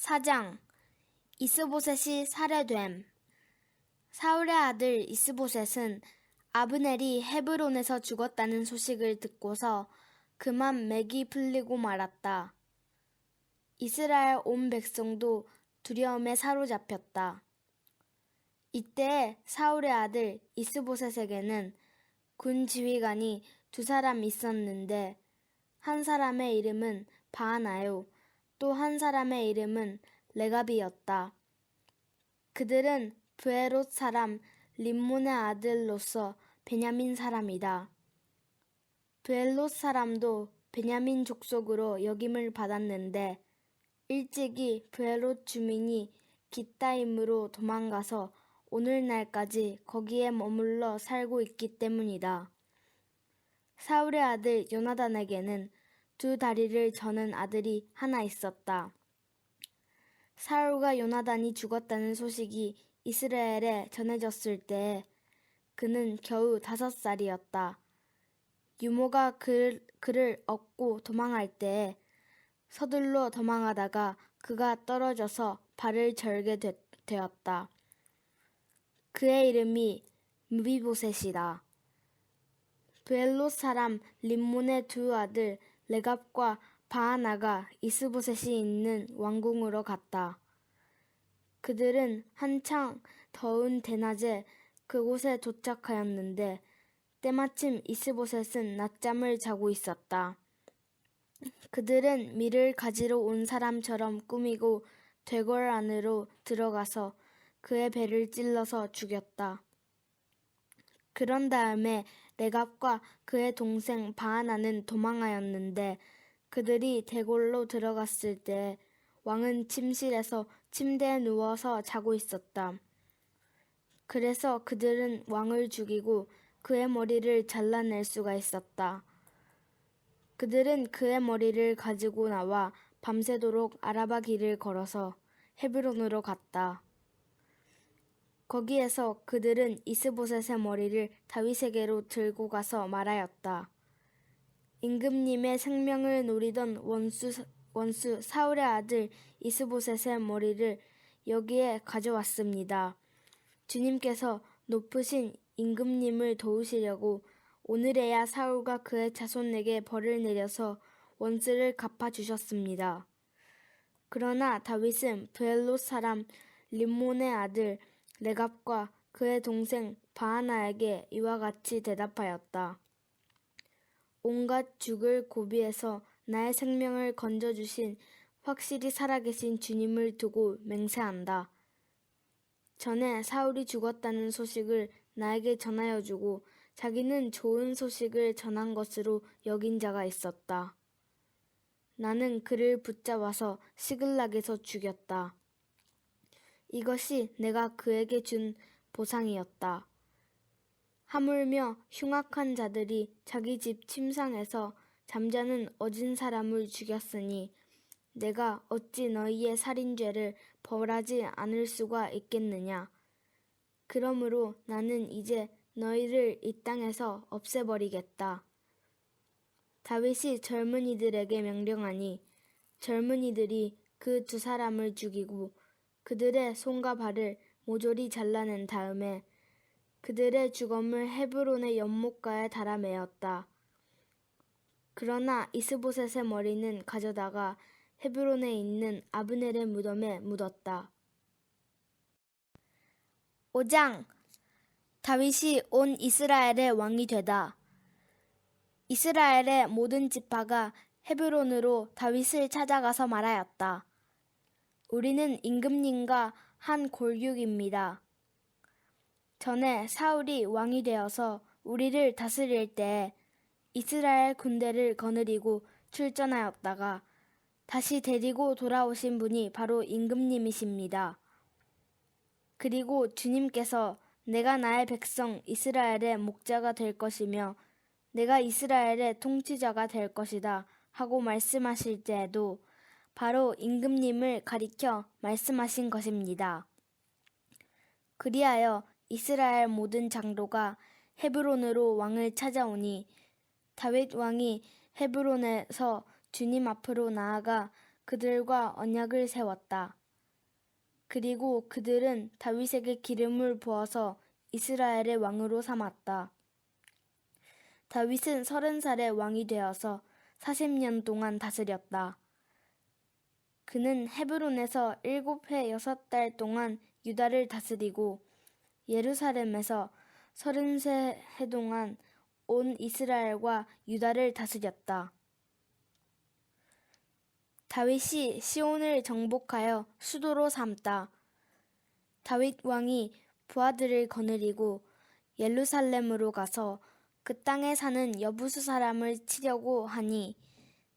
4장 이스보셋이 살해됨. 사울의 아들 이스보셋은 아브넬이 헤브론에서 죽었다는 소식을 듣고서 그만 맥이 풀리고 말았다. 이스라엘 온 백성도 두려움에 사로잡혔다. 이때 사울의 아들 이스보셋에게는 군 지휘관이 2사람 있었는데 한 사람의 이름은 바하나요, 또 한 사람의 이름은 레갑이었다. 그들은 브에롯 사람 림몬의 아들로서 베냐민 사람이다. 브엘롯 사람도 베냐민 족속으로 역임을 받았는데 일찍이 브엘롯 주민이 기타임으로 도망가서 오늘날까지 거기에 머물러 살고 있기 때문이다. 사울의 아들 요나단에게는 2 다리를 저는 아들이 하나 있었다. 사울과 요나단이 죽었다는 소식이 이스라엘에 전해졌을 때 그는 겨우 5살이었다. 유모가 그를 업고 도망할 때 서둘러 도망하다가 그가 떨어져서 발을 절게 되었다. 그의 이름이 무비보셋이다. 브엘롯 사람 림몬의 2 아들 레갑과 바하나가 이스보셋이 있는 왕궁으로 갔다. 그들은 한창 더운 대낮에 그곳에 도착하였는데 때마침 이스보셋은 낮잠을 자고 있었다. 그들은 밀을 가지러 온 사람처럼 꾸미고 되골 안으로 들어가서 그의 배를 찔러서 죽였다. 그런 다음에 레갑과 그의 동생 바하나는 도망하였는데 그들이 대골로 들어갔을 때 왕은 침실에서 침대에 누워서 자고 있었다. 그래서 그들은 왕을 죽이고 그의 머리를 잘라낼 수가 있었다. 그들은 그의 머리를 가지고 나와 밤새도록 아라바 길을 걸어서 헤브론으로 갔다. 거기에서 그들은 이스보셋의 머리를 다윗에게로 들고 가서 말하였다. 임금님의 생명을 노리던 원수 사울의 아들 이스보셋의 머리를 여기에 가져왔습니다. 주님께서 높으신 임금님을 도우시려고 오늘에야 사울과 그의 자손에게 벌을 내려서 원수를 갚아주셨습니다. 그러나 다윗은 브엘롯 사람 림몬의 아들 레갑과 그의 동생 바하나에게 이와 같이 대답하였다. 온갖 죽을 고비에서 나의 생명을 건져주신 확실히 살아계신 주님을 두고 맹세한다. 전에 사울이 죽었다는 소식을 나에게 전하여주고 자기는 좋은 소식을 전한 것으로 여긴 자가 있었다. 나는 그를 붙잡아서 시글락에서 죽였다. 이것이 내가 그에게 준 보상이었다. 하물며 흉악한 자들이 자기 집 침상에서 잠자는 어진 사람을 죽였으니 내가 어찌 너희의 살인죄를 벌하지 않을 수가 있겠느냐. 그러므로 나는 이제 너희를 이 땅에서 없애버리겠다. 다윗이 젊은이들에게 명령하니 젊은이들이 그 2사람을 죽이고 그들의 손과 발을 모조리 잘라낸 다음에 그들의 주검을 헤브론의 연못가에 달아매었다. 그러나 이스보셋의 머리는 가져다가 헤브론에 있는 아브넬의 무덤에 묻었다. 5장 다윗이 온 이스라엘의 왕이 되다. 이스라엘의 모든 지파가 헤브론으로 다윗을 찾아가서 말하였다. 우리는 임금님과 한 골육입니다. 전에 사울이 왕이 되어서 우리를 다스릴 때 이스라엘 군대를 거느리고 출전하였다가 다시 데리고 돌아오신 분이 바로 임금님이십니다. 그리고 주님께서 내가 나의 백성 이스라엘의 목자가 될 것이며 내가 이스라엘의 통치자가 될 것이다 하고 말씀하실 때에도 바로 임금님을 가리켜 말씀하신 것입니다. 그리하여 이스라엘 모든 장로가 헤브론으로 왕을 찾아오니 다윗 왕이 헤브론에서 주님 앞으로 나아가 그들과 언약을 세웠다. 그리고 그들은 다윗에게 기름을 부어서 이스라엘의 왕으로 삼았다. 다윗은 30살에 왕이 되어서 40년 동안 다스렸다. 그는 헤브론에서 7해 6달 동안 유다를 다스리고 예루살렘에서 33해 동안 온 이스라엘과 유다를 다스렸다. 다윗이 시온을 정복하여 수도로 삼다. 다윗 왕이 부하들을 거느리고 예루살렘으로 가서 그 땅에 사는 여부수 사람을 치려고 하니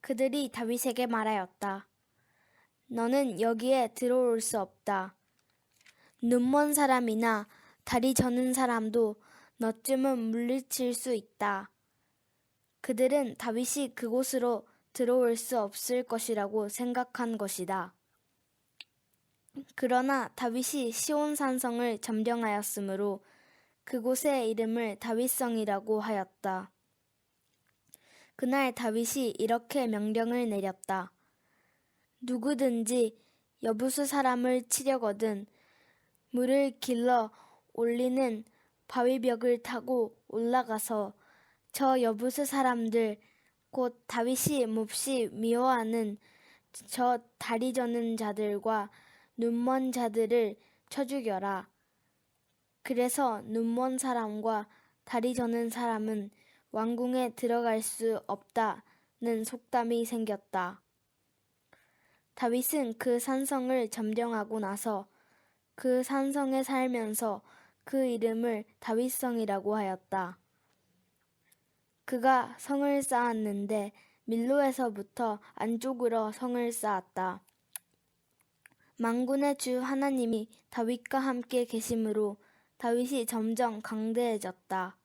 그들이 다윗에게 말하였다. 너는 여기에 들어올 수 없다. 눈먼 사람이나 다리 저는 사람도 너쯤은 물리칠 수 있다. 그들은 다윗이 그곳으로 들어올 수 없을 것이라고 생각한 것이다. 그러나 다윗이 시온 산성을 점령하였으므로 그곳의 이름을 다윗성이라고 하였다. 그날 다윗이 이렇게 명령을 내렸다. 누구든지 여부수 사람을 치려거든 물을 길러 올리는 바위벽을 타고 올라가서 저 여부수 사람들 곧 다윗이 몹시 미워하는 저 다리 저는 자들과 눈먼 자들을 쳐 죽여라. 그래서 눈먼 사람과 다리 저는 사람은 왕궁에 들어갈 수 없다는 속담이 생겼다. 다윗은 그 산성을 점령하고 나서 그 산성에 살면서 그 이름을 다윗성이라고 하였다. 그가 성을 쌓았는데 밀로에서부터 안쪽으로 성을 쌓았다. 만군의 주 하나님이 다윗과 함께 계심으로 다윗이 점점 강대해졌다.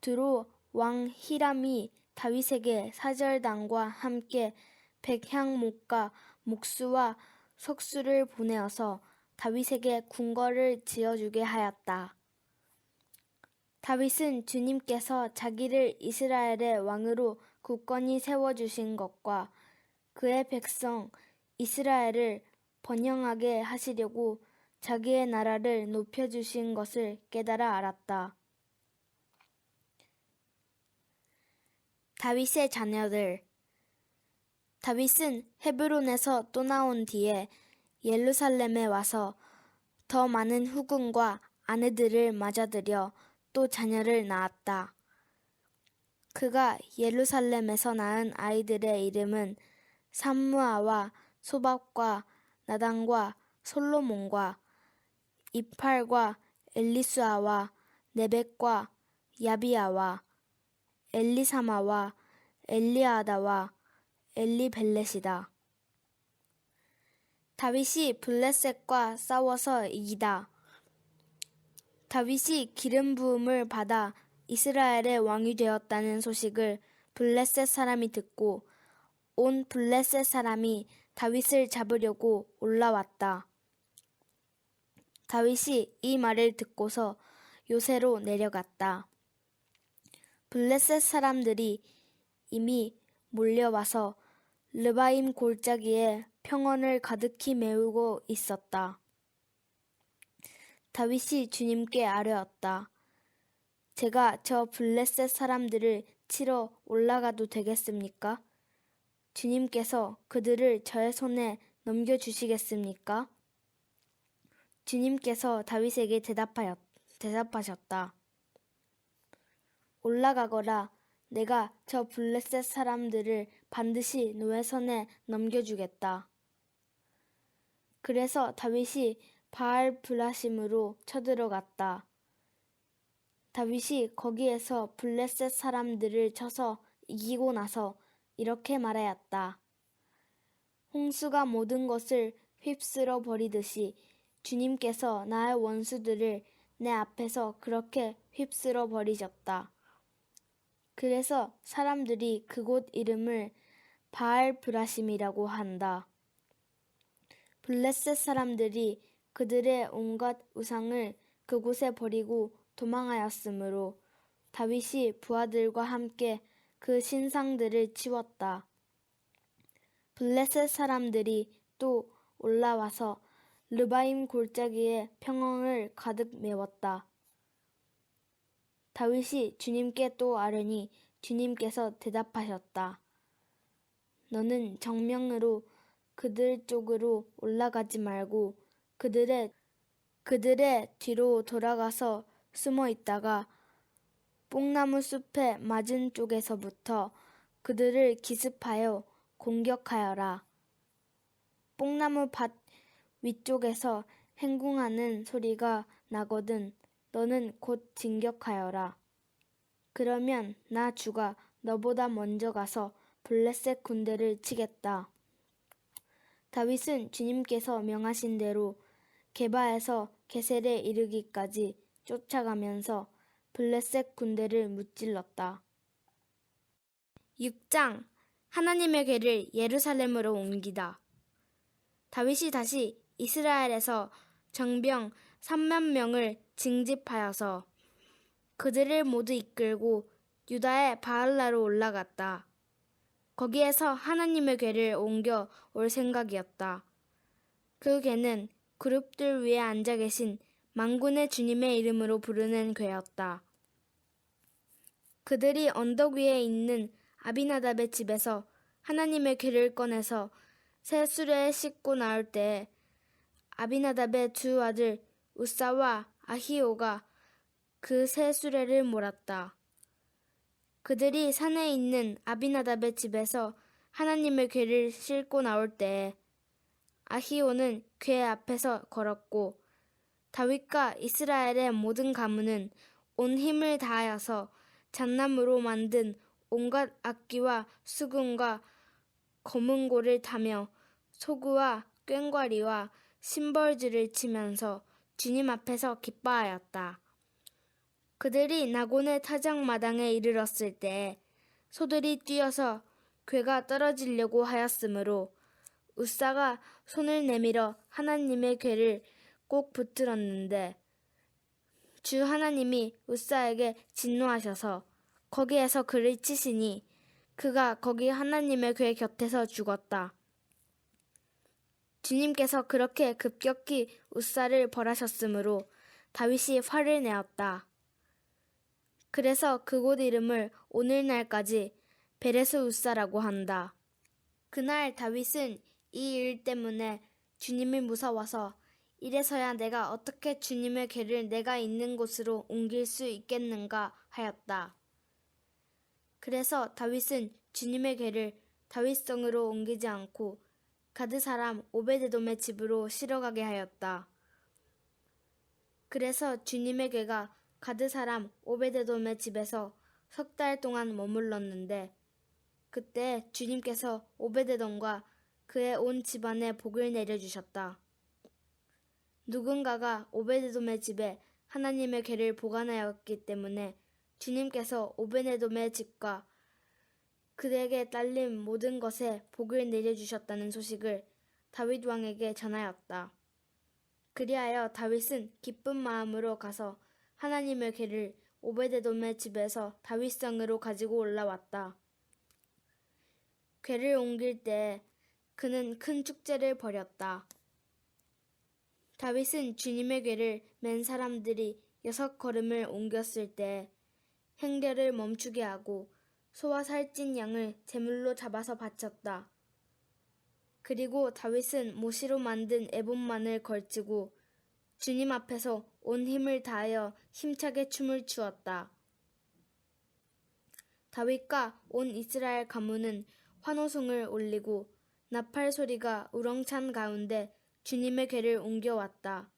두로 왕 히람이 다윗에게 사절단과 함께 백향목과 목수와 석수를 보내어서 다윗에게 궁궐을 지어주게 하였다. 다윗은 주님께서 자기를 이스라엘의 왕으로 굳건히 세워주신 것과 그의 백성 이스라엘을 번영하게 하시려고 자기의 나라를 높여주신 것을 깨달아 알았다. 다윗의 자녀들. 다윗은 헤브론에서 또 나온 뒤에 예루살렘에 와서 더 많은 후궁과 아내들을 맞아들여 또 자녀를 낳았다. 그가 예루살렘에서 낳은 아이들의 이름은 삼무아와 소밥과 나단과 솔로몬과 이팔과 엘리수아와 네벡과 야비아와 엘리사마와 엘리아다와 엘리벨렛이다. 다윗이 블레셋과 싸워서 이기다. 다윗이 기름 부음을 받아 이스라엘의 왕이 되었다는 소식을 블레셋 사람이 듣고 온 블레셋 사람이 다윗을 잡으려고 올라왔다. 다윗이 이 말을 듣고서 요새로 내려갔다. 블레셋 사람들이 이미 몰려와서 르바임 골짜기에 평원을 가득히 메우고 있었다. 다윗이 주님께 아뢰었다. 제가 저 블레셋 사람들을 치러 올라가도 되겠습니까? 주님께서 그들을 저의 손에 넘겨주시겠습니까? 주님께서 다윗에게 대답하셨다. 올라가거라. 내가 저 블레셋 사람들을 반드시 너의 손에 넘겨주겠다. 그래서 다윗이 바알 브라심으로 쳐들어갔다. 다윗이 거기에서 블레셋 사람들을 쳐서 이기고 나서 이렇게 말하였다. 홍수가 모든 것을 휩쓸어 버리듯이 주님께서 나의 원수들을 내 앞에서 그렇게 휩쓸어 버리셨다. 그래서 사람들이 그곳 이름을 바알 브라심이라고 한다. 블레셋 사람들이 그들의 온갖 우상을 그곳에 버리고 도망하였으므로 다윗이 부하들과 함께 그 신상들을 치웠다. 블레셋 사람들이 또 올라와서 르바임 골짜기에 평원을 가득 메웠다. 다윗이 주님께 또 아뢰니 주님께서 대답하셨다. 너는 정면으로 그들 쪽으로 올라가지 말고 그들의 뒤로 돌아가서 숨어 있다가 뽕나무 숲의 맞은 쪽에서부터 그들을 기습하여 공격하여라. 뽕나무 밭 위쪽에서 행궁하는 소리가 나거든 너는 곧 진격하여라. 그러면 나 주가 너보다 먼저 가서 블레셋 군대를 치겠다. 다윗은 주님께서 명하신 대로 게바에서 게셀에 이르기까지 쫓아가면서 블레셋 군대를 무찔렀다. 6장 하나님의 궤를 예루살렘으로 옮기다. 다윗이 다시 이스라엘에서 정병 3만 명을 징집하여서 그들을 모두 이끌고 유다의 바알라로 올라갔다. 거기에서 하나님의 궤를 옮겨 올 생각이었다. 그 궤는 그룹들 위에 앉아 계신 만군의 주님의 이름으로 부르는 궤였다. 그들이 언덕 위에 있는 아비나답의 집에서 하나님의 궤를 꺼내서 새 수레에 싣고 나올 때에 아비나답의 두 아들 우사와 아히오가 그 새 수레를 몰았다. 그들이 산에 있는 아비나답의 집에서 하나님의 궤를 싣고 나올 때에 아히오는 궤 앞에서 걸었고 다윗과 이스라엘의 모든 가문은 온 힘을 다하여서 잣나무로 만든 온갖 악기와 수금과 거문고를 타며 소구와 꽹과리와 심벌주를 치면서 주님 앞에서 기뻐하였다. 그들이 나곤의 타작마당에 이르렀을 때 소들이 뛰어서 궤가 떨어지려고 하였으므로 우사가 손을 내밀어 하나님의 궤를 꼭 붙들었는데 주 하나님이 우사에게 진노하셔서 거기에서 그를 치시니 그가 거기 하나님의 궤 곁에서 죽었다. 주님께서 그렇게 급격히 우사를 벌하셨으므로 다윗이 화를 내었다. 그래서 그곳 이름을 오늘날까지 베레스 우사라고 한다. 그날 다윗은 이 일 때문에 주님이 무서워서 이래서야 내가 어떻게 주님의 궤를 내가 있는 곳으로 옮길 수 있겠는가 하였다. 그래서 다윗은 주님의 궤를 다윗성으로 옮기지 않고 가드 사람 오베데돔의 집으로 실어가게 하였다. 그래서 주님의 궤가 가드 사람 오베데돔의 집에서 3달 동안 머물렀는데 그때 주님께서 오베데돔과 그의 온 집안에 복을 내려주셨다. 누군가가 오베데돔의 집에 하나님의 궤를 보관하였기 때문에 주님께서 오베데돔의 집과 그에게 딸린 모든 것에 복을 내려주셨다는 소식을 다윗 왕에게 전하였다. 그리하여 다윗은 기쁜 마음으로 가서 하나님의 궤를 오베데돔의 집에서 다윗성으로 가지고 올라왔다. 궤를 옮길 때 그는 큰 축제를 벌였다. 다윗은 주님의 궤를 맨 사람들이 6걸음을 옮겼을 때 행렬을 멈추게 하고 소와 살찐 양을 제물로 잡아서 바쳤다. 그리고 다윗은 모시로 만든 에봇만을 걸치고 주님 앞에서 온 힘을 다하여 힘차게 춤을 추었다. 다윗과 온 이스라엘 가문은 환호성을 올리고 나팔 소리가 우렁찬 가운데 주님의 궤를 옮겨왔다.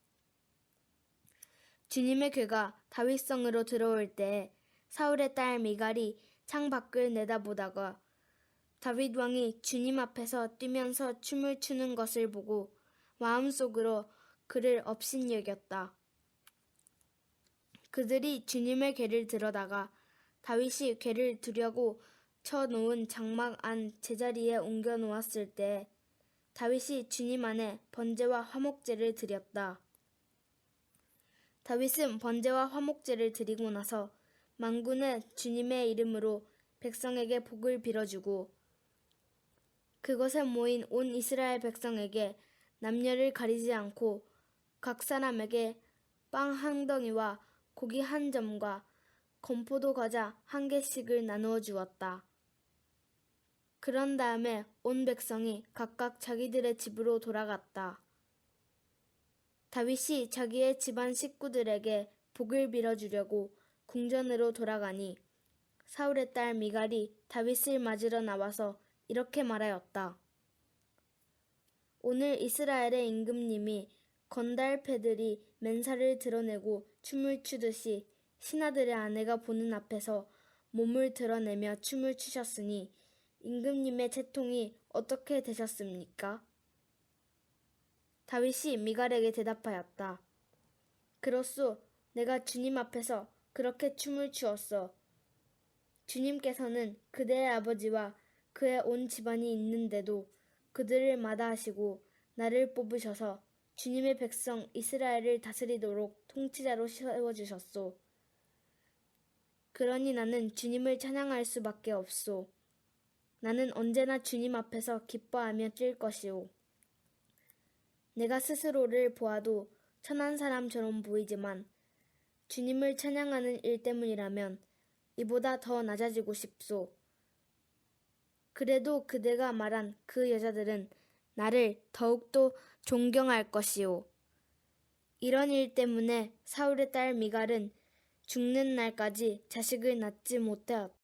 주님의 궤가 다윗성으로 들어올 때 사울의 딸 미갈이 창 밖을 내다보다가 다윗 왕이 주님 앞에서 뛰면서 춤을 추는 것을 보고 마음속으로 그를 업신여겼다. 그들이 주님의 궤를 들어다가 다윗이 궤를 두려고 쳐놓은 장막 안 제자리에 옮겨 놓았을 때 다윗이 주님 안에 번제와 화목제를 드렸다. 다윗은 번제와 화목제를 드리고 나서 만군의 주님의 이름으로 백성에게 복을 빌어주고 그것에 모인 온 이스라엘 백성에게 남녀를 가리지 않고 각 사람에게 빵 한 덩이와 고기 한 점과 건포도 과자 한 개씩을 나누어 주었다. 그런 다음에 온 백성이 각각 자기들의 집으로 돌아갔다. 다윗이 자기의 집안 식구들에게 복을 빌어주려고 궁전으로 돌아가니 사울의 딸 미갈이 다윗을 맞으러 나와서 이렇게 말하였다. 오늘 이스라엘의 임금님이 건달패들이 맨살을 드러내고 춤을 추듯이 신하들의 아내가 보는 앞에서 몸을 드러내며 춤을 추셨으니 임금님의 채통이 어떻게 되셨습니까? 다윗이 미갈에게 대답하였다. 그렇소, 내가 주님 앞에서 그렇게 춤을 추었어. 주님께서는 그대의 아버지와 그의 온 집안이 있는데도 그들을 마다하시고 나를 뽑으셔서 주님의 백성 이스라엘을 다스리도록 통치자로 세워주셨소. 그러니 나는 주님을 찬양할 수밖에 없소. 나는 언제나 주님 앞에서 기뻐하며 뛸 것이오. 내가 스스로를 보아도 천한 사람처럼 보이지만 주님을 찬양하는 일 때문이라면 이보다 더 낮아지고 싶소. 그래도 그대가 말한 그 여자들은 나를 더욱더 존경할 것이오. 이런 일 때문에 사울의 딸 미갈은 죽는 날까지 자식을 낳지 못하였다.